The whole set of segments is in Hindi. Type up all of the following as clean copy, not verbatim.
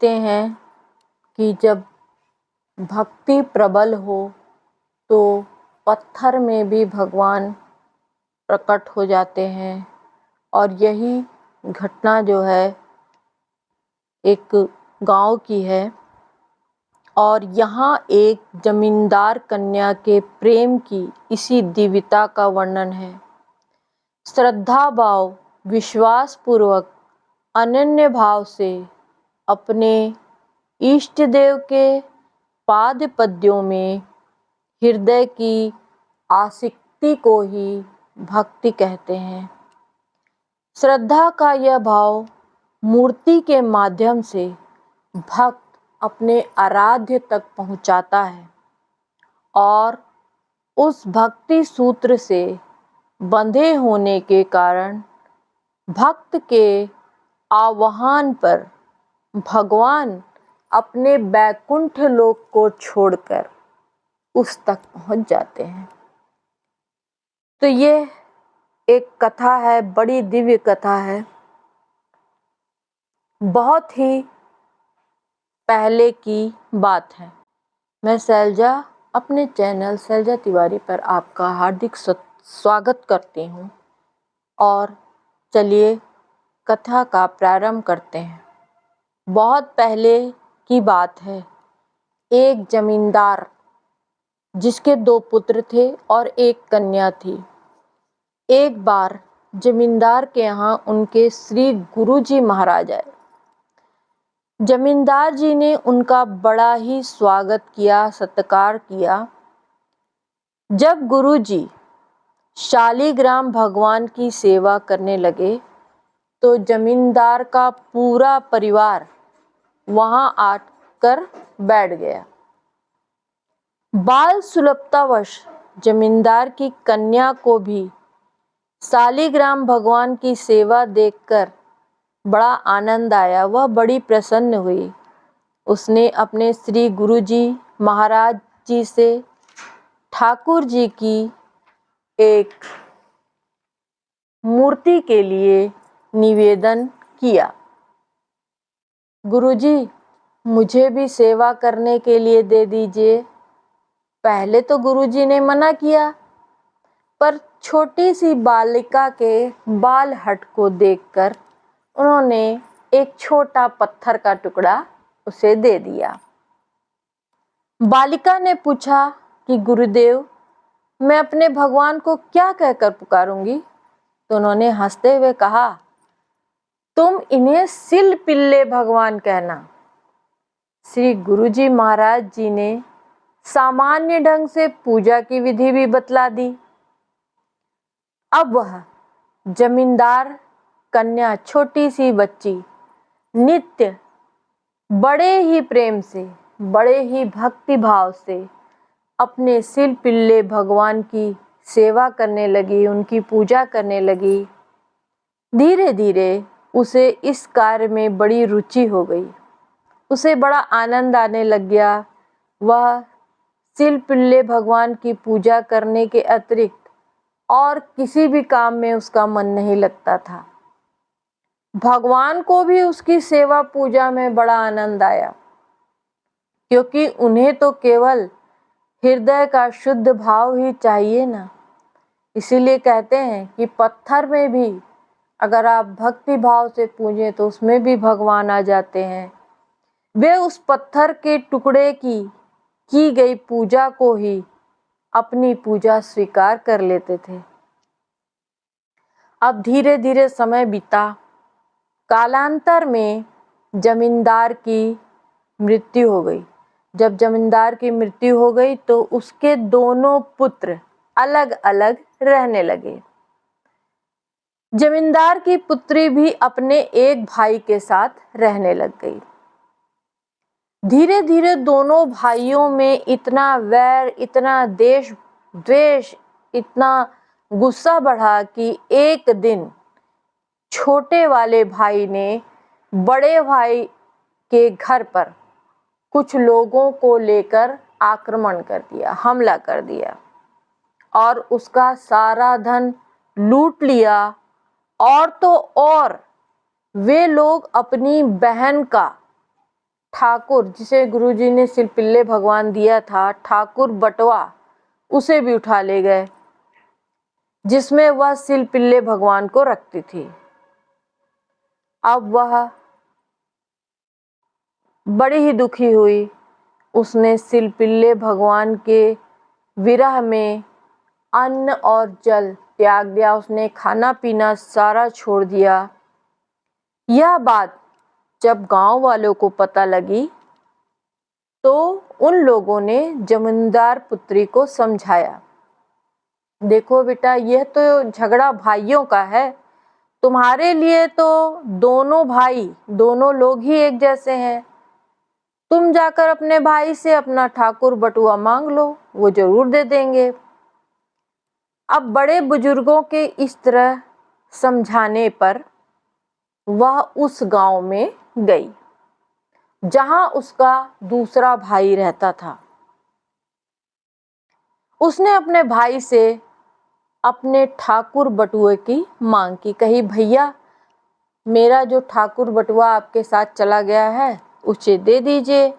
देखते हैं कि जब भक्ति प्रबल हो तो पत्थर में भी भगवान प्रकट हो जाते हैं। और यही घटना जो है एक गांव की है और यहाँ एक जमींदार कन्या के प्रेम की इसी दिव्यता का वर्णन है। श्रद्धा भाव, विश्वास पूर्वक, अनन्य भाव से अपने इष्ट देव के पाद पद्यों में हृदय की आसक्ति को ही भक्ति कहते हैं। श्रद्धा का यह भाव मूर्ति के माध्यम से भक्त अपने आराध्य तक पहुंचाता है और उस भक्ति सूत्र से बंधे होने के कारण भक्त के आह्वान पर भगवान अपने बैकुंठ लोक को छोड़कर उस तक पहुंच जाते हैं। तो ये एक कथा है, बड़ी दिव्य कथा है। बहुत ही पहले की बात है। मैं शैलजा अपने चैनल शैलजा तिवारी पर आपका हार्दिक स्वागत करती हूँ और चलिए कथा का प्रारंभ करते हैं। बहुत पहले की बात है। एक जमींदार जिसके 2 पुत्र थे और एक कन्या थी। एक बार जमींदार के यहाँ उनके श्री गुरुजी महाराज आए। जमींदार जी ने उनका बड़ा ही स्वागत किया, सत्कार किया। जब गुरुजी शालिग्राम भगवान की सेवा करने लगे तो जमींदार का पूरा परिवार वहां आकर बैठ गया। बाल सुलभतावश जमींदार की कन्या को भी शालिग्राम भगवान की सेवा देखकर बड़ा आनंद आया। वह बड़ी प्रसन्न हुई। उसने अपने श्री गुरुजी महाराज जी से ठाकुर जी की एक मूर्ति के लिए निवेदन किया। गुरुजी, मुझे भी सेवा करने के लिए दे दीजिए। पहले तो गुरुजी ने मना किया, पर छोटी सी बालिका के बाल हट को देखकर उन्होंने एक छोटा पत्थर का टुकड़ा उसे दे दिया। बालिका ने पूछा कि गुरुदेव, मैं अपने भगवान को क्या कहकर पुकारूंगी? तो उन्होंने हंसते हुए कहा, तुम इन्हें सिल पिल्ले भगवान कहना। श्री गुरुजी महाराज जी ने सामान्य ढंग से पूजा की विधि भी बतला दी। अब वह जमींदार कन्या, छोटी सी बच्ची, नित्य बड़े ही प्रेम से, बड़े ही भक्ति भाव से अपने सिल पिल्ले भगवान की सेवा करने लगी, उनकी पूजा करने लगी। धीरे धीरे उसे इस कार्य में बड़ी रुचि हो गई। उसे बड़ा आनंद आने लग गया। वह सिल पिल्ले भगवान की पूजा करने के अतिरिक्त और किसी भी काम में उसका मन नहीं लगता था। भगवान को भी उसकी सेवा पूजा में बड़ा आनंद आया, क्योंकि उन्हें तो केवल हृदय का शुद्ध भाव ही चाहिए ना। इसीलिए कहते हैं कि पत्थर में भी अगर आप भक्ति भाव से पूजें तो उसमें भी भगवान आ जाते हैं। वे उस पत्थर के टुकड़े की गई पूजा को ही अपनी पूजा स्वीकार कर लेते थे। अब धीरे धीरे समय बीता। कालांतर में जमींदार की मृत्यु हो गई। जब जमींदार की मृत्यु हो गई तो उसके दोनों पुत्र अलग अलग रहने लगे। जमींदार की पुत्री भी अपने एक भाई के साथ रहने लग गई। धीरे धीरे दोनों भाइयों में इतना वैर, इतना देश द्वेष, इतना गुस्सा बढ़ा कि एक दिन छोटे वाले भाई ने बड़े भाई के घर पर कुछ लोगों को लेकर आक्रमण कर दिया, हमला कर दिया और उसका सारा धन लूट लिया। और तो और वे लोग अपनी बहन का ठाकुर, जिसे गुरुजी ने सिलपिल्ले भगवान दिया था, ठाकुर बटवा, उसे भी उठा ले गए, जिसमें वह सिलपिल्ले भगवान को रखती थी। अब वह बड़ी ही दुखी हुई। उसने सिलपिल्ले भगवान के विरह में अन्न और जल त्याग दिया। उसने खाना पीना सारा छोड़ दिया। यह बात जब गांव वालों को पता लगी तो उन लोगों ने जमींदार पुत्री को समझाया, देखो बेटा, यह तो झगड़ा भाइयों का है, तुम्हारे लिए तो दोनों भाई, दोनों लोग ही एक जैसे हैं। तुम जाकर अपने भाई से अपना ठाकुर बटुआ मांग लो, वो जरूर दे देंगे। अब बड़े बुजुर्गों के इस तरह समझाने पर वह उस गांव में गई जहां उसका दूसरा भाई रहता था। उसने अपने भाई से अपने ठाकुर बटुए की मांग की। कही, भैया, मेरा जो ठाकुर बटुआ आपके साथ चला गया है उसे दे दीजिए।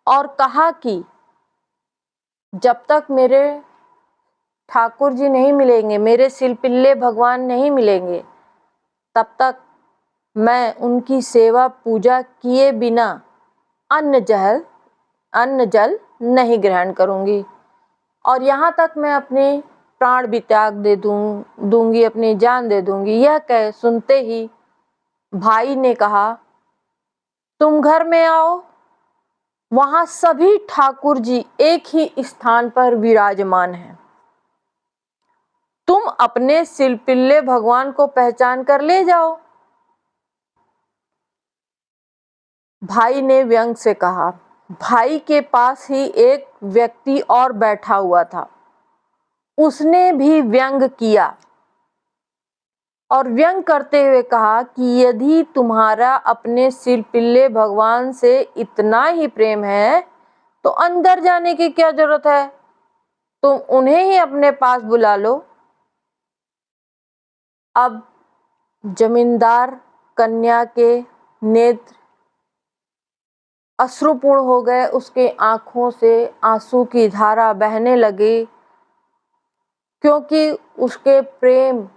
और कहा कि जब तक मेरे ठाकुर जी नहीं मिलेंगे, मेरे सिलपिल्ले भगवान नहीं मिलेंगे, तब तक मैं उनकी सेवा पूजा किए बिना अन्न जल नहीं ग्रहण करूंगी, और यहाँ तक मैं अपने प्राण भी त्याग दूंगी, अपनी जान दे दूंगी। यह कह सुनते ही भाई ने कहा, तुम घर में आओ, वहां सभी ठाकुर जी एक ही स्थान पर विराजमान हैं, तुम अपने सिलपिल्ले भगवान को पहचान कर ले जाओ। भाई ने व्यंग से कहा। भाई के पास ही एक व्यक्ति और बैठा हुआ था, उसने भी व्यंग किया और व्यंग करते हुए कहा कि यदि तुम्हारा अपने सिलपिल्ले भगवान से इतना ही प्रेम है तो अंदर जाने की क्या जरूरत है, तुम उन्हें ही अपने पास बुला लो। अब जमींदार कन्या के नेत्र अश्रुपूर्ण हो गए, उसके आंखों से आंसू की धारा बहने लगी, क्योंकि उसके प्रेम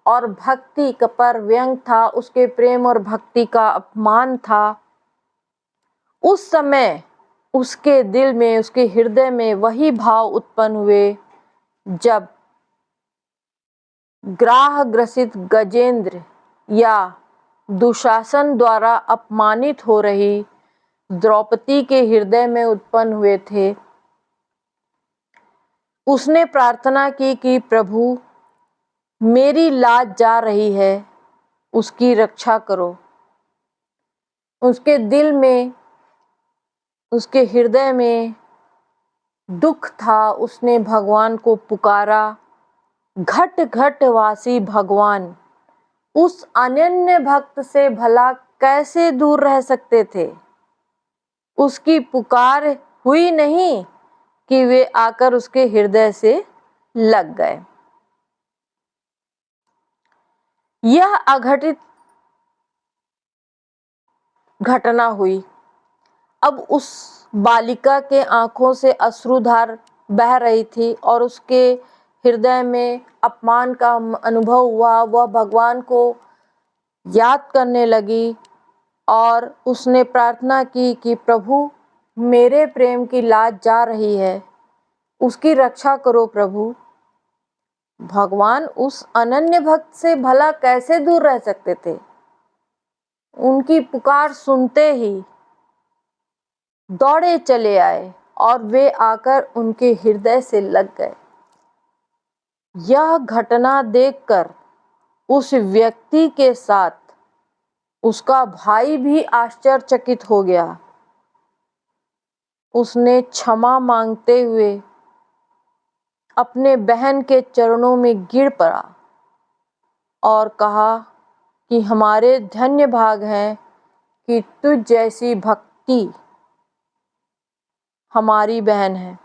और भक्ति का पर व्यंग था, उसके प्रेम और भक्ति का अपमान था। उस समय उसके दिल में, उसके हृदय में वही भाव उत्पन्न हुए जब ग्राह ग्रसित गजेंद्र या दुशासन द्वारा अपमानित हो रही द्रौपदी के हृदय में उत्पन्न हुए थे। उसने प्रार्थना की कि प्रभु, मेरी लाज जा रही है, उसकी रक्षा करो। उसके दिल में, उसके हृदय में दुख था। उसने भगवान को पुकारा, घट घट वासी भगवान, उस अनन्य भक्त से भला कैसे दूर रह सकते थे। उसकी पुकार हुई नहीं कि वे आकर उसके हृदय से लग गए। यह अघटित घटना हुई। अब उस बालिका के आंखों से अश्रुधार बह रही थी और उसके हृदय में अपमान का अनुभव हुआ। वह भगवान को याद करने लगी और उसने प्रार्थना की कि प्रभु, मेरे प्रेम की लाज जा रही है, उसकी रक्षा करो प्रभु। भगवान उस अनन्य भक्त से भला कैसे दूर रह सकते थे। उनकी पुकार सुनते ही दौड़े चले आए और वे आकर उनके हृदय से लग गए। यह घटना देखकर उस व्यक्ति के साथ उसका भाई भी आश्चर्यचकित हो गया। उसने क्षमा मांगते हुए अपने बहन के चरणों में गिर पड़ा और कहा कि हमारे धन्य भाग हैं कि तुझ जैसी भक्ति हमारी बहन है,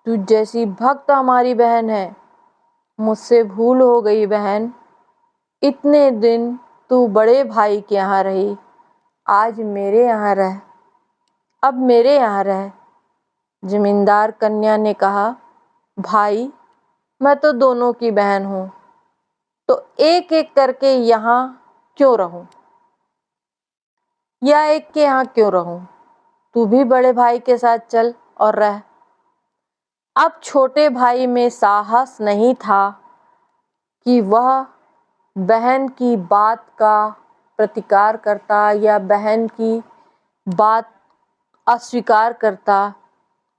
तुझ जैसी भक्त हमारी बहन है। मुझसे भूल हो गई बहन, इतने दिन तू बड़े भाई के यहाँ रही, आज मेरे यहाँ रह। अब मेरे यहाँ रह। जमींदार कन्या ने कहा, भाई मैं तो दोनों की बहन हूँ, तो एक एक करके यहाँ क्यों रहूं, या एक के यहाँ क्यों रहूं? तू भी बड़े भाई के साथ चल और रह। अब छोटे भाई में साहस नहीं था कि वह बहन की बात का प्रतिकार करता या बहन की बात अस्वीकार करता।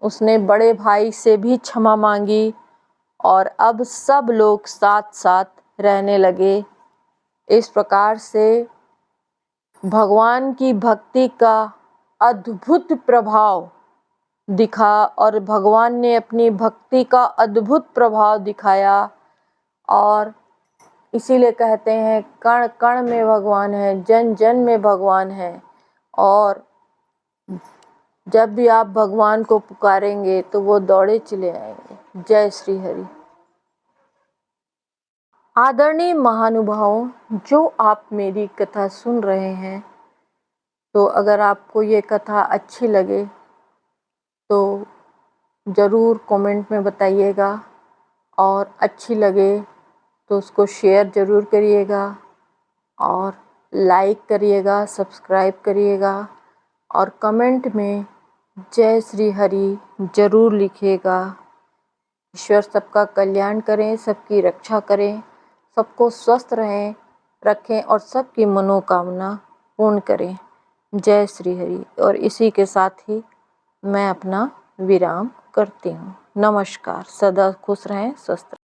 उसने बड़े भाई से भी क्षमा मांगी और अब सब लोग साथ साथ रहने लगे। इस प्रकार से भगवान की भक्ति का अद्भुत प्रभाव दिखा और भगवान ने अपनी भक्ति का अद्भुत प्रभाव दिखाया। और इसीलिए कहते हैं कण कण में भगवान है, जन जन में भगवान है। और जब भी आप भगवान को पुकारेंगे तो वो दौड़े चले आएंगे। जय श्री हरि। आदरणीय महानुभावों, जो आप मेरी कथा सुन रहे हैं, तो अगर आपको ये कथा अच्छी लगे तो ज़रूर कमेंट में बताइएगा, और अच्छी लगे तो उसको शेयर ज़रूर करिएगा और लाइक करिएगा, सब्सक्राइब करिएगा और कमेंट में जय श्री हरि ज़रूर लिखिएगा। ईश्वर सबका कल्याण करें, सबकी रक्षा करें, सबको स्वस्थ रखें और सबकी मनोकामना पूर्ण करें। जय श्री हरि। और इसी के साथ ही मैं अपना विराम करती हूँ। नमस्कार। सदा खुश रहें, स्वस्थ रहें।